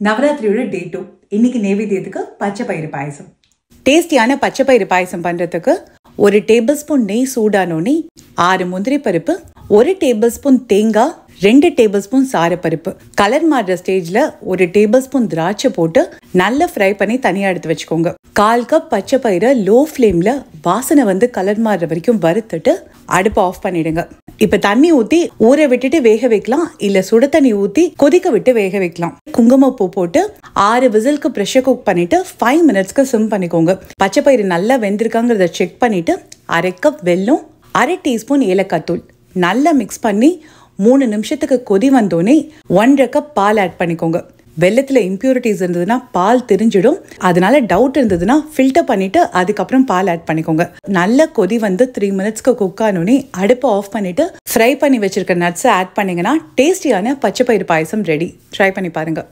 நவராத்திரியோட டே 2. இன்னைக்கு நைவேத்தியத்துக்கு பச்சை பயிறு பாயசம். டேஸ்டியான பச்சை பயிறு பாயசம் பண்றதுக்கு 1 டேபிள் ஸ்பூன் நெய் சூடானோனே 6 முந்திரி பருப்பு, 1 டேபிள் ஸ்பூன் தேங்காய், 2 டேபிள் ஸ்பூன் சாரப்பருப்பு, கலர் மாறுற ஸ்டேஜ்ல 1 டேபிள் ஸ்பூன் திராட்சை போட்டு நல்லா ஃப்ரை பண்ணி தனியா எடுத்து வச்சுக்கோங்க. 1/4 கப் பச்சை பயிரை லோ ஃப்ளேம்ல வாசனை வந்து கலர் மாறுற வரைக்கும் வறுத்துட்டு அடுப்பை ஆஃப் பண்ணிடுங்க. இப்ப தண்ணி ஊத்தி ஊற விட்டுட்டு வேக வைக்கலாம், இல்ல சுட தண்ணி ஊத்தி கொதிக்க விட்டு வேக வைக்கலாம். குங்குமப்பூ போட்டு 6 விசிலுக்கு ப்ரெஷர் குக் பண்ணிட்டு 5 மினிட்ஸ்க்கு சிம் பண்ணிக்கோங்க. பச்சை பயிறு நல்லா வெந்திருக்காங்கிறத செக் பண்ணிட்டு 1/2 கப் வெல்லம், 1/2 டீஸ்பூன் ஏலக்காய் தூள் நல்லா மிக்ஸ் பண்ணி 3 நிமிஷத்துக்கு கொதி வந்தோடனே 1/2 கப் பால் ஆட் பண்ணிக்கோங்க. வெள்ளத்துல இம்பியூரிட்டிஸ் இருந்ததுன்னா பால் திரிஞ்சிடும். அதனால டவுட் இருந்ததுன்னா ஃபில்டர் பண்ணிட்டு அதுக்கப்புறம் பால் ஆட் பண்ணிக்கோங்க. நல்ல கொதி வந்து 3 மினிட்ஸ்க்கு குக் ஆனோடனே அடுப்பை ஆஃப் பண்ணிட்டு ஃப்ரை பண்ணி வச்சிருக்க நட்ஸை ஆட் பண்ணீங்கன்னா டேஸ்டியான பச்சை பயிறு பாயசம் ரெடி. ட்ரை பண்ணி பாருங்க.